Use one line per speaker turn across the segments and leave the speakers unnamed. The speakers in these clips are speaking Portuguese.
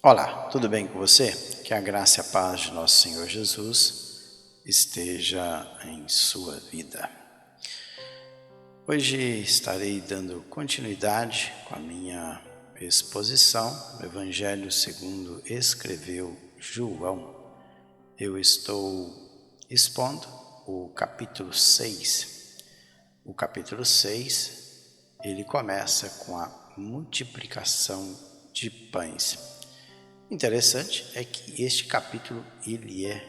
Olá, tudo bem com você? Que a graça e a paz de nosso Senhor Jesus esteja em sua vida. Hoje estarei dando continuidade com a minha exposição do Evangelho segundo escreveu João. Eu estou expondo o capítulo 6. O capítulo 6, ele começa com a multiplicação de pães. Interessante é que este capítulo ele é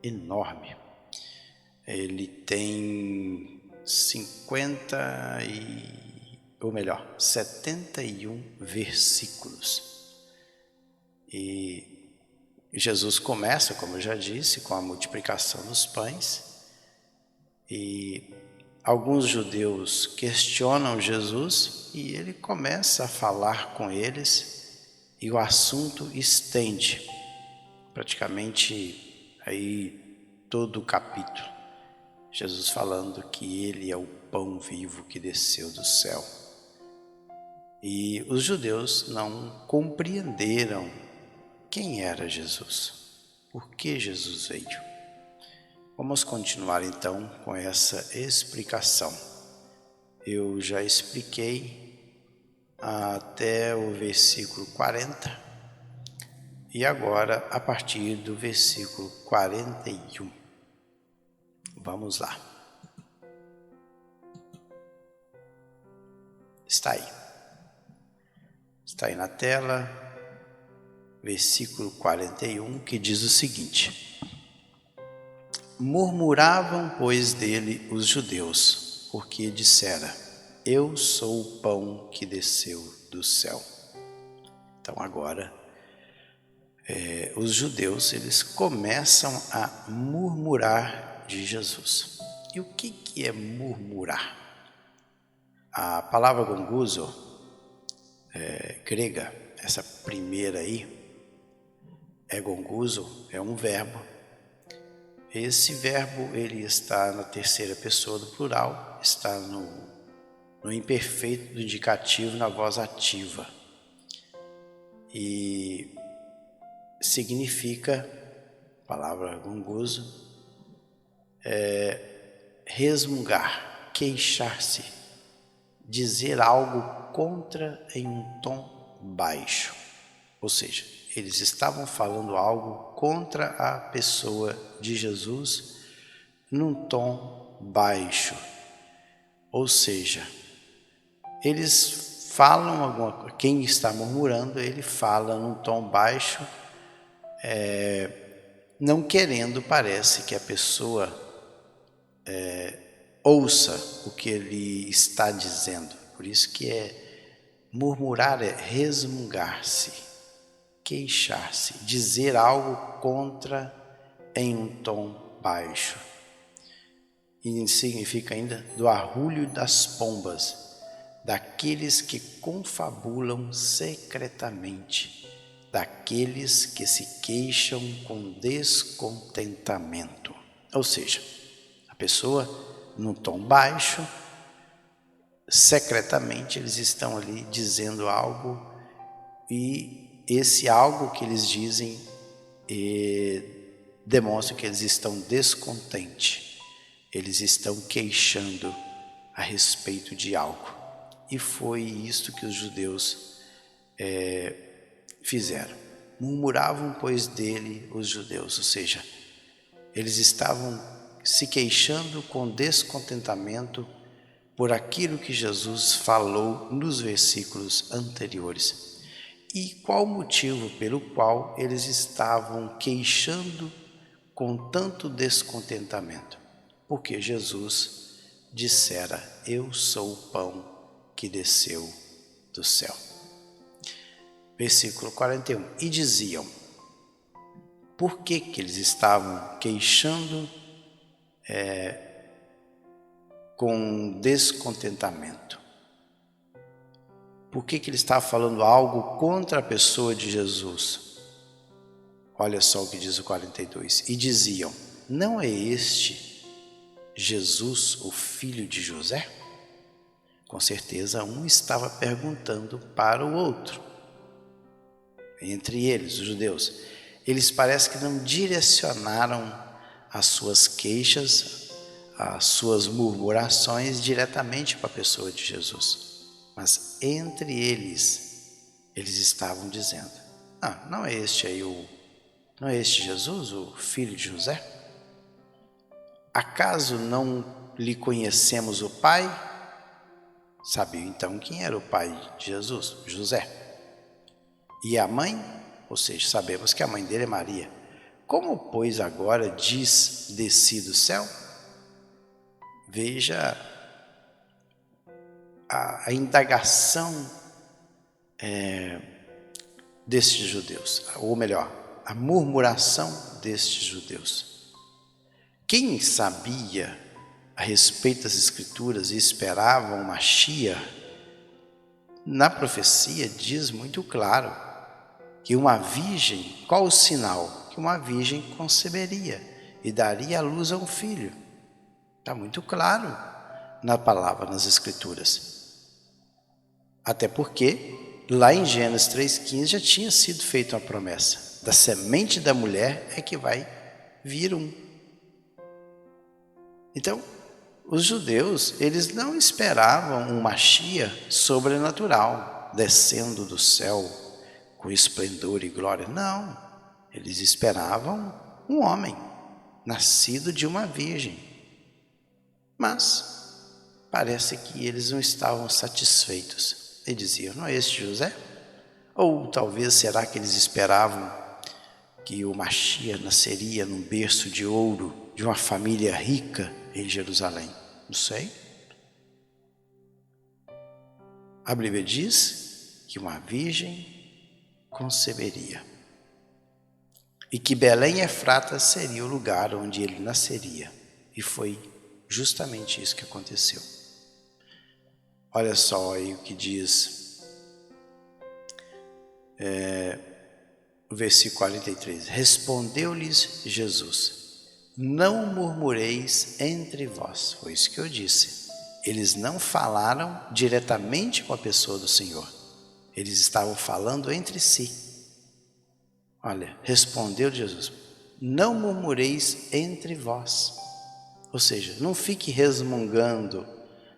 enorme. Ele tem 71 versículos. E Jesus começa, como eu já disse, com a multiplicação dos pães. E alguns judeus questionam Jesus e ele começa a falar com eles. E o assunto estende praticamente aí todo o capítulo. Jesus falando que ele é o pão vivo que desceu do céu. E os judeus não compreenderam quem era Jesus, por que Jesus veio. Vamos continuar então com essa explicação. Eu já expliquei até o versículo 40 e agora a partir do versículo 41. Vamos lá. Está aí na tela, versículo 41, que diz o seguinte: Murmuravam, pois, dele os judeus, porque dissera: Eu sou o pão que desceu do céu. Então agora, os judeus, eles começam a murmurar de Jesus. E o que é murmurar? A palavra gonguzo, grega, essa primeira aí, gonguzo, é um verbo. Esse verbo, ele está na terceira pessoa do plural, está no imperfeito do indicativo, na voz ativa. E significa, a palavra gonguzo, resmungar, queixar-se, dizer algo contra em um tom baixo. Ou seja, eles estavam falando algo contra a pessoa de Jesus num tom baixo. Ou seja, eles falam alguma coisa, quem está murmurando, ele fala num tom baixo, não querendo, parece, que a pessoa ouça o que ele está dizendo. Por isso que murmurar é resmungar-se, queixar-se, dizer algo contra em um tom baixo. E significa ainda do arrulho das pombas, daqueles que confabulam secretamente, daqueles que se queixam com descontentamento. Ou seja, a pessoa num tom baixo, secretamente eles estão ali dizendo algo, e esse algo que eles dizem demonstra que eles estão descontentes, eles estão queixando a respeito de algo. E foi isto que os judeus fizeram. Murmuravam, pois, dele os judeus, ou seja, eles estavam se queixando com descontentamento por aquilo que Jesus falou nos versículos anteriores. E qual o motivo pelo qual eles estavam queixando com tanto descontentamento? Porque Jesus dissera: Eu sou o pão que desceu do céu. Versículo 41. E diziam: por que eles estavam queixando com descontentamento? Por que ele estava falando algo contra a pessoa de Jesus? Olha só o que diz o 42. E diziam: não é este Jesus, o filho de José? Com certeza um estava perguntando para o outro. entre eles, os judeus, eles parece que não direcionaram as suas queixas, as suas murmurações diretamente para a pessoa de Jesus. Mas entre eles estavam dizendo: não é este aí não é este Jesus, o filho de José? Acaso não lhe conhecemos o pai? Sabiam então quem era o pai de Jesus? José. E a mãe? Ou seja, sabemos que a mãe dele é Maria. Como, pois, agora diz: desci do céu? Veja a indagação destes judeus, ou melhor, a murmuração destes judeus. Quem sabia a respeito das Escrituras e esperava uma Mashiach, na profecia diz muito claro que uma virgem, qual o sinal? Que uma virgem conceberia e daria à luz a um filho. Está muito claro na palavra, nas Escrituras. Até porque lá em Gênesis 3,15 já tinha sido feita uma promessa: da semente da mulher é que vai vir um. Então, os judeus, eles não esperavam um Mashiach sobrenatural, descendo do céu com esplendor e glória. Não, eles esperavam um homem, nascido de uma virgem. Mas parece que eles não estavam satisfeitos. E diziam: não é este José? Ou talvez, será que eles esperavam que o Mashiach nasceria num berço de ouro, de uma família rica em Jerusalém? Não sei. A Bíblia diz que uma virgem conceberia e que Belém Efrata seria o lugar onde ele nasceria. E foi justamente isso que aconteceu. Olha só aí o que diz o versículo 43. Respondeu-lhes Jesus: não murmureis entre vós. Foi isso que eu disse. Eles não falaram diretamente com a pessoa do Senhor. Eles estavam falando entre si. Olha, respondeu Jesus: não murmureis entre vós. Ou seja, não fique resmungando,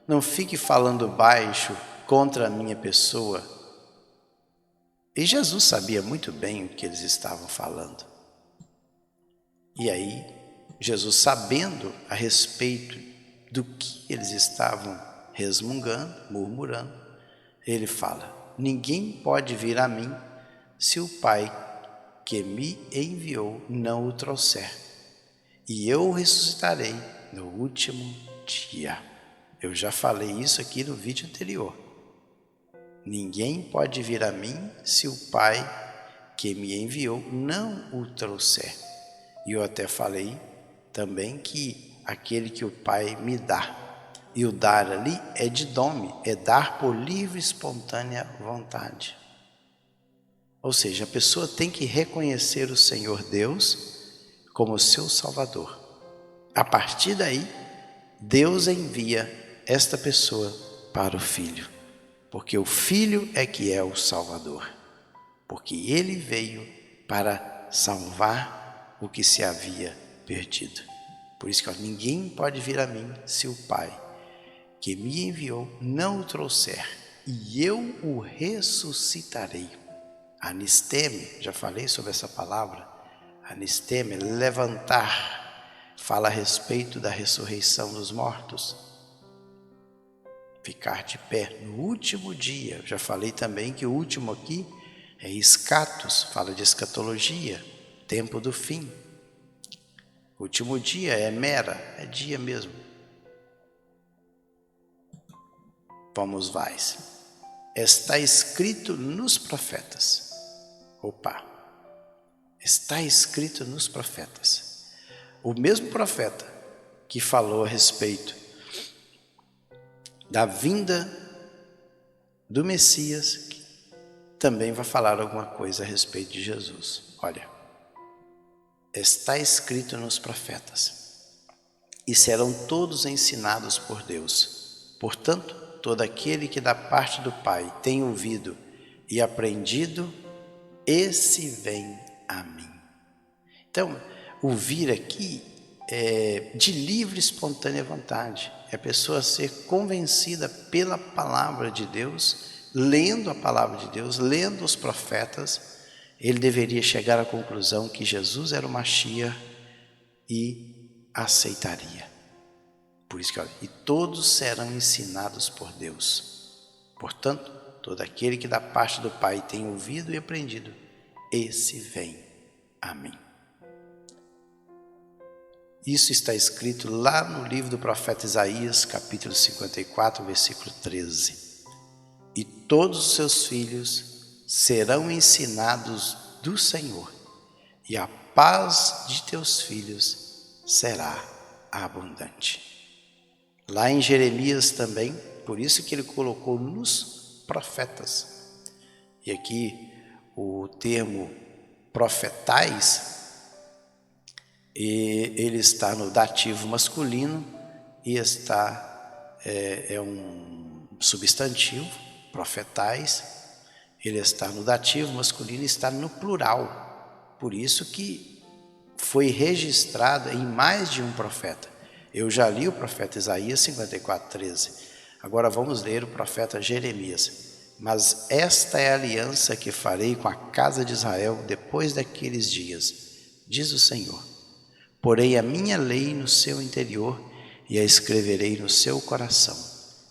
não fique falando baixo contra a minha pessoa. E Jesus sabia muito bem o que eles estavam falando. E aí, Jesus, sabendo a respeito do que eles estavam resmungando, murmurando, ele fala: ninguém pode vir a mim se o Pai que me enviou não o trouxer, e eu o ressuscitarei no último dia. Eu já falei isso aqui no vídeo anterior. Ninguém pode vir a mim se o Pai que me enviou não o trouxer. E eu até falei também que aquele que o Pai me dá, e o dar ali é de dome, é dar por livre e espontânea vontade. Ou seja, a pessoa tem que reconhecer o Senhor Deus como seu Salvador. A partir daí, Deus envia esta pessoa para o Filho, porque o Filho é que é o Salvador, porque ele veio para salvar o que se havia perdido. Por isso que ninguém pode vir a mim se o Pai que me enviou não o trouxer, e eu o ressuscitarei. Anisteme, já falei sobre essa palavra. Anisteme, levantar, fala a respeito da ressurreição dos mortos. Ficar de pé no último dia. Já falei também que o último aqui é escatos, fala de escatologia, tempo do fim. O último dia é mera, é dia mesmo. Vamos mais. Está escrito nos profetas. Está escrito nos profetas. O mesmo profeta que falou a respeito da vinda do Messias, também vai falar alguma coisa a respeito de Jesus. Olha, está escrito nos profetas: e serão todos ensinados por Deus. Portanto, todo aquele que da parte do Pai tem ouvido e aprendido esse vem a mim. Então, o vir aqui é de livre e espontânea vontade. É a pessoa ser convencida pela palavra de Deus, lendo a palavra de Deus, lendo os profetas, ele deveria chegar à conclusão que Jesus era o Mashiach e aceitaria. Por isso que, olha, e todos serão ensinados por Deus. Portanto, todo aquele que da parte do Pai tem ouvido e aprendido, esse vem a mim. Isso está escrito lá no livro do profeta Isaías, capítulo 54, versículo 13. E todos os seus filhos serão ensinados do Senhor, e a paz de teus filhos será abundante. Lá em Jeremias também, por isso que ele colocou nos profetas. E aqui o termo profetais, ele está no dativo masculino e é um substantivo, profetais. Ele está no dativo masculino e está no plural. Por isso que foi registrado em mais de um profeta. Eu já li o profeta Isaías 54, 13. Agora vamos ler o profeta Jeremias. Mas esta é a aliança que farei com a casa de Israel depois daqueles dias, diz o Senhor. Porei a minha lei no seu interior e a escreverei no seu coração.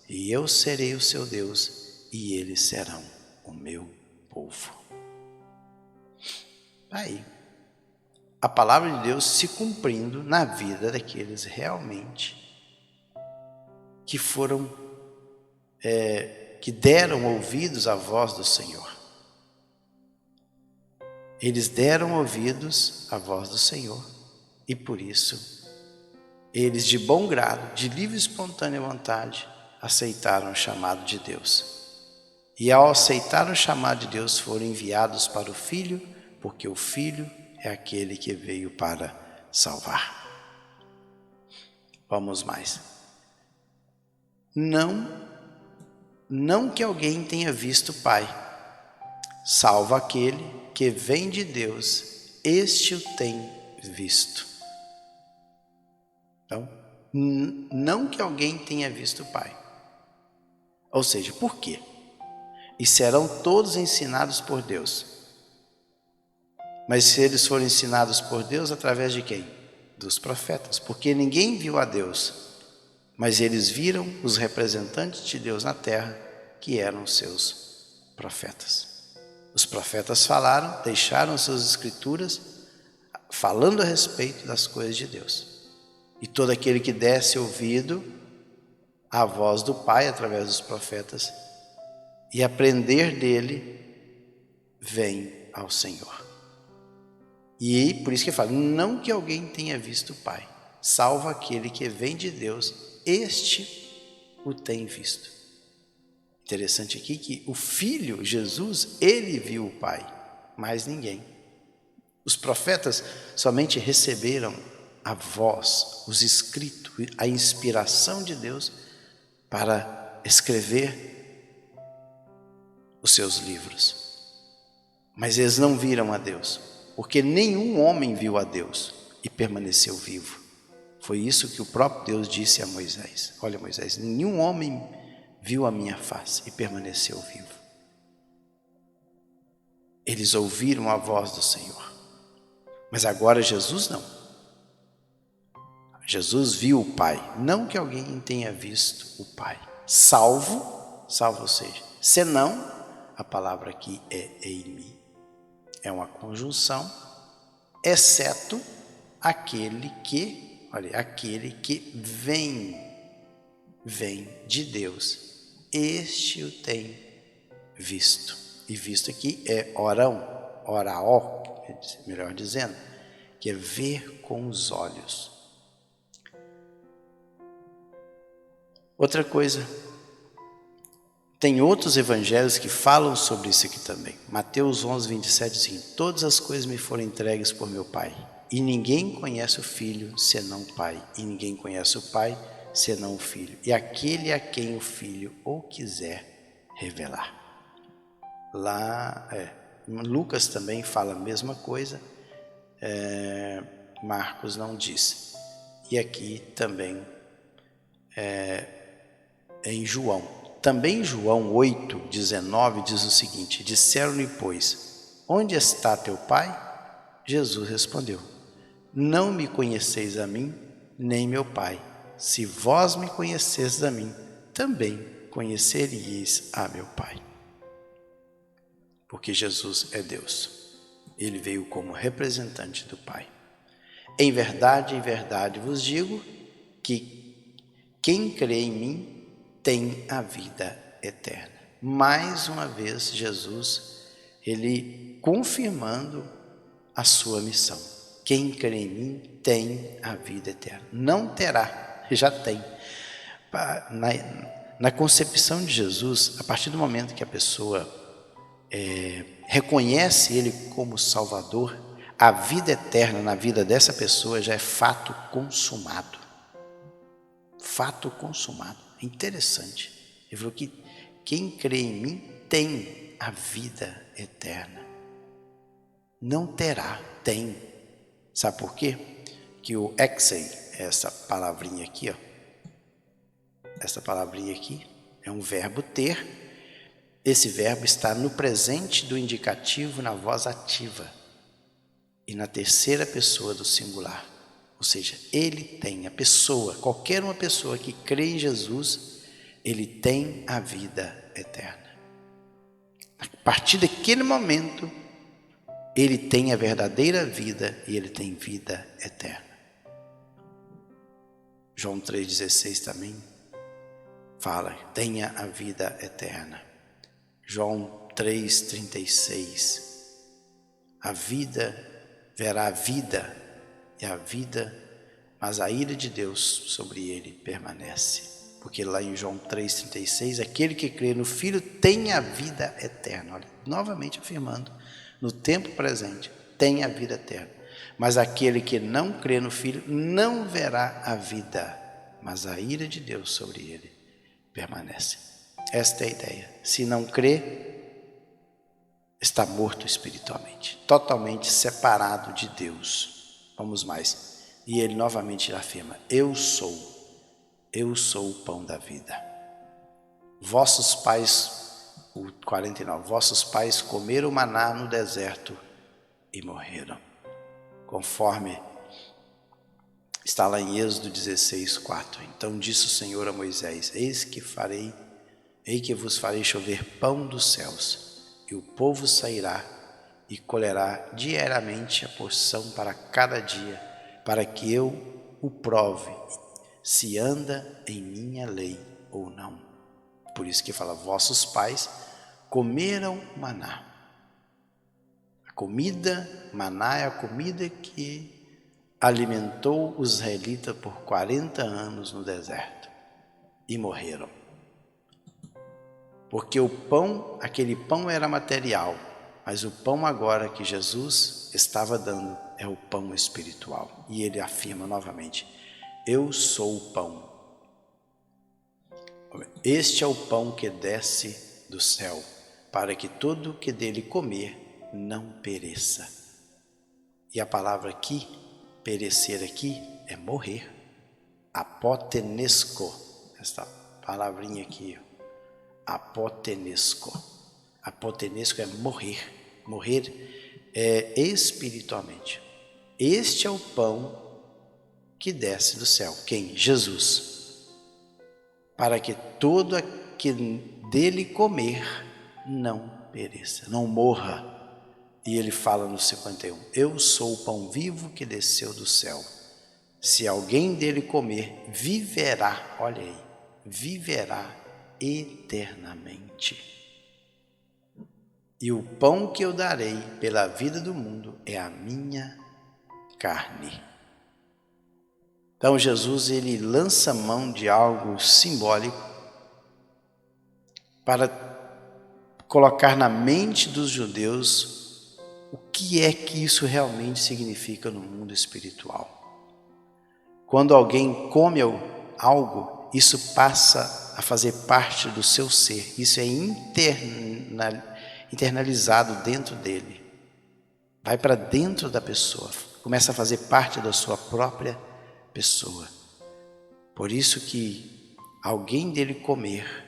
E eu serei o seu Deus e eles serão o meu povo. Aí, a palavra de Deus se cumprindo na vida daqueles realmente que foram, que deram ouvidos à voz do Senhor. Eles deram ouvidos à voz do Senhor e por isso eles de bom grado, de livre e espontânea vontade, aceitaram o chamado de Deus. E ao aceitar o chamado de Deus foram enviados para o Filho, porque o Filho é aquele que veio para salvar. Vamos mais. Não que alguém tenha visto o Pai, salvo aquele que vem de Deus, este o tem visto. Então, não que alguém tenha visto o Pai. Ou seja, por quê? E serão todos ensinados por Deus. Mas se eles forem ensinados por Deus, através de quem? Dos profetas. Porque ninguém viu a Deus, mas eles viram os representantes de Deus na terra, que eram os seus profetas. Os profetas falaram, deixaram suas escrituras, falando a respeito das coisas de Deus. E todo aquele que desse ouvido à voz do Pai, através dos profetas, e aprender dele, vem ao Senhor. E por isso que fala, não que alguém tenha visto o Pai, salvo aquele que vem de Deus, este o tem visto. Interessante aqui que o Filho, Jesus, ele viu o Pai, mais ninguém. Os profetas somente receberam a voz, os escritos, a inspiração de Deus para escrever os seus livros. Mas eles não viram a Deus, porque nenhum homem viu a Deus e permaneceu vivo. Foi isso que o próprio Deus disse a Moisés. Olha, Moisés, nenhum homem viu a minha face e permaneceu vivo. Eles ouviram a voz do Senhor. Mas agora Jesus não. Jesus viu o Pai, não que alguém tenha visto o Pai, salvo, ou seja, senão, a palavra aqui é eimi, é uma conjunção, exceto aquele que, olha, aquele que vem de Deus, este o tem visto, e visto aqui é oraó, melhor dizendo, que é ver com os olhos. Outra coisa, tem outros evangelhos que falam sobre isso aqui também. Mateus 11, 27 diz assim, todas as coisas me foram entregues por meu Pai, e ninguém conhece o Filho senão o Pai, e ninguém conhece o Pai senão o Filho, e aquele a quem o Filho o quiser revelar. Lá Lucas também fala a mesma coisa, Marcos não diz. E aqui também em João. Também João 8:19 diz o seguinte: disseram-lhe, pois, onde está teu pai? Jesus respondeu: não me conheceis a mim, nem meu pai. Se vós me conhecesseis a mim, também conheceríeis a meu pai. Porque Jesus é Deus. Ele veio como representante do Pai. Em verdade vos digo que quem crê em mim tem a vida eterna. Mais uma vez, Jesus, ele confirmando a sua missão. Quem crê em mim tem a vida eterna. Não terá, já tem. Na concepção de Jesus, a partir do momento que a pessoa reconhece Ele como Salvador, a vida eterna na vida dessa pessoa já é fato consumado. Fato consumado. É interessante. Ele falou que quem crê em mim tem a vida eterna. Não terá, tem. Sabe por quê? Que o exei, essa palavrinha aqui, ó, essa palavrinha aqui é um verbo ter. Esse verbo está no presente do indicativo na voz ativa e na terceira pessoa do singular. Ou seja, ele tem, a pessoa, qualquer uma pessoa que crê em Jesus, ele tem a vida eterna. A partir daquele momento, ele tem a verdadeira vida e ele tem vida eterna. João 3,16 também fala, tenha a vida eterna. João 3,36, a vida, verá a vida, e a vida, mas a ira de Deus sobre ele permanece. Porque lá em João 3,36, aquele que crê no Filho tem a vida eterna. Olha, novamente afirmando, no tempo presente, tem a vida eterna. Mas aquele que não crê no Filho não verá a vida, mas a ira de Deus sobre ele permanece. Esta é a ideia. Se não crê, está morto espiritualmente, totalmente separado de Deus. Vamos mais. E ele novamente afirma, eu sou o pão da vida. Vossos pais, o 49, vossos pais comeram maná no deserto e morreram. Conforme está lá em Êxodo 16:4. Então disse o Senhor a Moisés, eis que vos farei chover pão dos céus, e o povo sairá e colherá diariamente a porção para cada dia, para que eu o prove, se anda em minha lei ou não. Por isso que fala, vossos pais comeram maná. A comida, maná é a comida que alimentou os israelitas por 40 anos no deserto e morreram. Porque o pão, aquele pão era material, mas o pão agora que Jesus estava dando é o pão espiritual. E ele afirma novamente, eu sou o pão. Este é o pão que desce do céu, para que todo que dele comer não pereça. E a palavra aqui, perecer aqui, é morrer. Apotenesco, esta palavrinha aqui, apotenesco. Apotenesco é morrer. Morrer espiritualmente. Este é o pão que desce do céu. Quem? Jesus. Para que todo que dele comer não pereça, não morra. E ele fala no 51, eu sou o pão vivo que desceu do céu. Se alguém dele comer, viverá, olha aí, viverá eternamente. E o pão que eu darei pela vida do mundo é a minha carne. Então Jesus, ele lança mão de algo simbólico para colocar na mente dos judeus o que é que isso realmente significa no mundo espiritual. Quando alguém come algo, isso passa a fazer parte do seu ser. Isso é internalizado dentro dele. Vai para dentro da pessoa, começa a fazer parte da sua própria pessoa. Por isso que alguém dele comer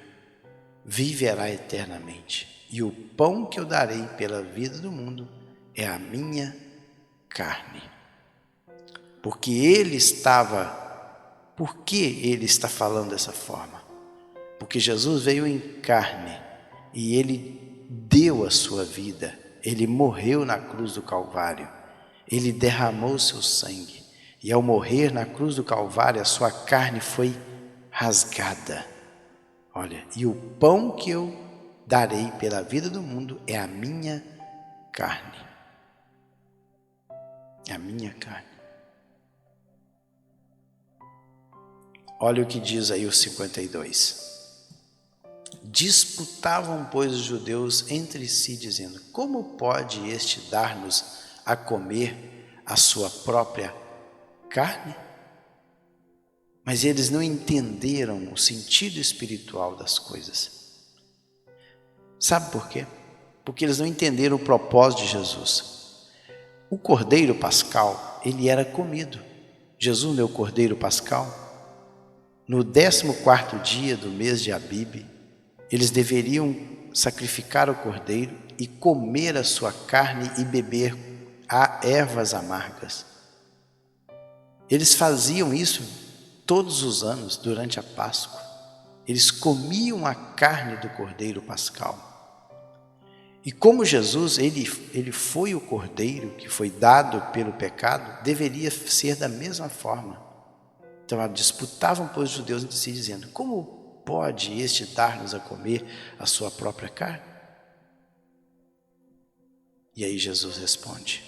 viverá eternamente. E o pão que eu darei pela vida do mundo é a minha carne. Por que ele está falando dessa forma? Porque Jesus veio em carne e ele deu a sua vida. Ele morreu na cruz do Calvário. Ele derramou seu sangue. E ao morrer na cruz do Calvário, a sua carne foi rasgada. Olha, e o pão que eu darei pela vida do mundo é a minha carne. É a minha carne. Olha o que diz aí o 52. Disputavam, pois, os judeus entre si, dizendo: como pode este dar-nos a comer a sua própria carne? Mas eles não entenderam o sentido espiritual das coisas. Sabe por quê? Porque eles não entenderam o propósito de Jesus. O cordeiro pascal, ele era comido. Jesus, meu cordeiro pascal. No 14º dia do mês de Abib, eles deveriam sacrificar o cordeiro e comer a sua carne e beber ervas amargas. Eles faziam isso todos os anos durante a Páscoa. Eles comiam a carne do cordeiro pascal. E como Jesus, ele foi o cordeiro que foi dado pelo pecado, deveria ser da mesma forma. Então, disputavam, pois, os judeus entre si, dizendo: como pode este dar-nos a comer a sua própria carne? E aí Jesus responde.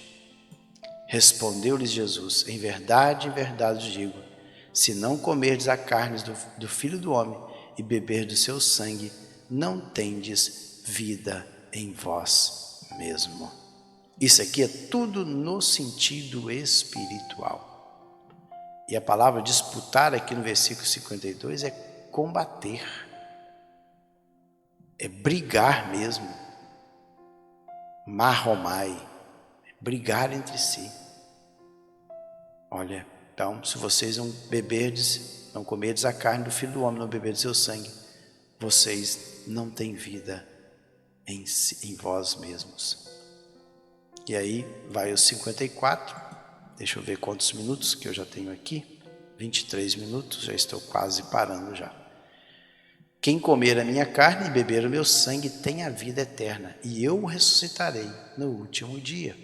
Respondeu-lhes Jesus: em verdade vos digo, se não comerdes a carne do Filho do Homem e beberdes do seu sangue, não tendes vida em vós mesmo. Isso aqui é tudo no sentido espiritual. E a palavra disputar aqui no versículo 52 é combater, é brigar mesmo, marromai, é brigar entre si. Olha, então, se vocês não comerdes a carne do Filho do Homem, não beberdes seu sangue, vocês não têm vida em vós mesmos. E aí vai o 54. Deixa eu ver quantos minutos que eu já tenho aqui. 23 minutos, já estou quase parando já. Quem comer a minha carne e beber o meu sangue tem a vida eterna, e eu o ressuscitarei no último dia.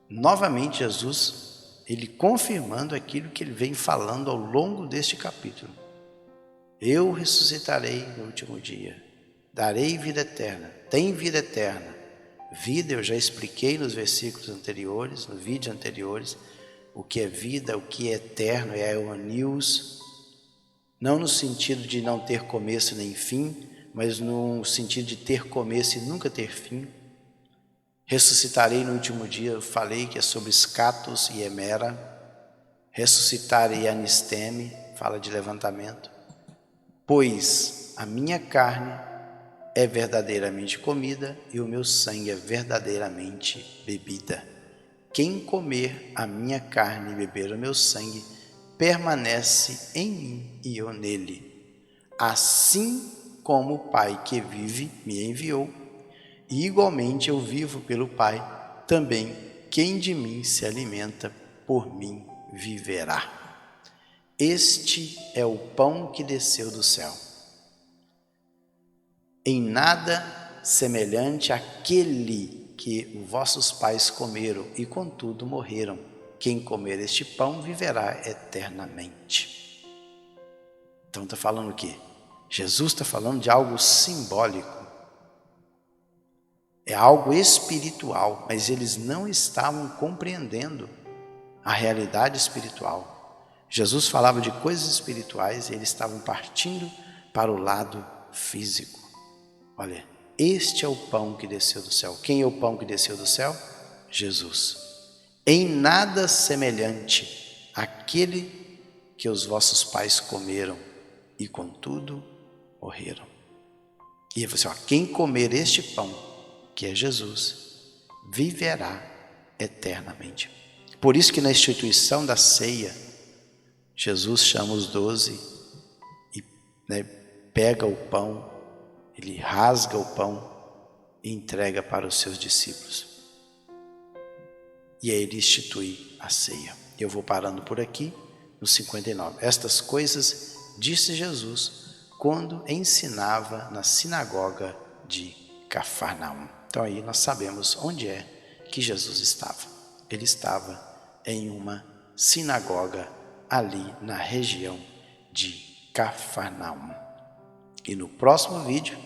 Novamente Jesus, ele confirmando aquilo que ele vem falando ao longo deste capítulo. Eu ressuscitarei no último dia, darei vida eterna, tem vida eterna. Vida, eu já expliquei nos versículos anteriores, no vídeo anteriores, o que é vida, o que é eterno, é a Eonios, não no sentido de não ter começo nem fim, mas no sentido de ter começo e nunca ter fim. Ressuscitarei no último dia, eu falei que é sobre Scatos e Hemera. Ressuscitar e Anisteme, fala de levantamento. Pois a minha carne é verdadeiramente comida e o meu sangue é verdadeiramente bebida. Quem comer a minha carne e beber o meu sangue permanece em mim e eu nele. Assim como o Pai que vive me enviou, e igualmente eu vivo pelo Pai, também quem de mim se alimenta, por mim viverá. Este é o pão que desceu do céu. Em nada semelhante àquele que vossos pais comeram e contudo morreram. Quem comer este pão viverá eternamente. Então está falando o quê? Jesus está falando de algo simbólico. É algo espiritual, mas eles não estavam compreendendo a realidade espiritual. Jesus falava de coisas espirituais e eles estavam partindo para o lado físico. Olha, este é o pão que desceu do céu. Quem é o pão que desceu do céu? Jesus. Em nada semelhante àquele que os vossos pais comeram e contudo morreram. E ele falou assim, ó, quem comer este pão, que é Jesus, viverá eternamente. Por isso que na instituição da ceia, Jesus chama os 12 e pega o pão, ele rasga o pão e entrega para os seus discípulos. E aí ele institui a ceia. Eu vou parando por aqui, no 59. Estas coisas disse Jesus quando ensinava na sinagoga de Cafarnaum. Então aí nós sabemos onde é que Jesus estava. Ele estava em uma sinagoga ali na região de Cafarnaum. E no próximo vídeo,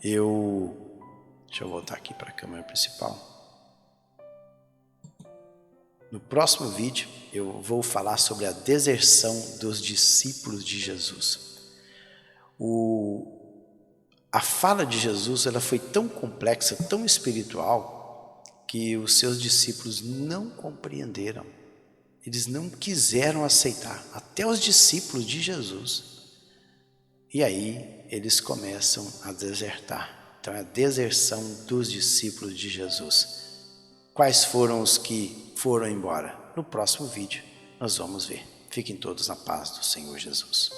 deixa eu voltar aqui para a câmera principal. No próximo vídeo, eu vou falar sobre a deserção dos discípulos de Jesus. A fala de Jesus ela foi tão complexa, tão espiritual, que os seus discípulos não compreenderam. Eles não quiseram aceitar, até os discípulos de Jesus. E aí eles começam a desertar. Então é a deserção dos discípulos de Jesus. Quais foram os que foram embora? No próximo vídeo nós vamos ver. Fiquem todos na paz do Senhor Jesus.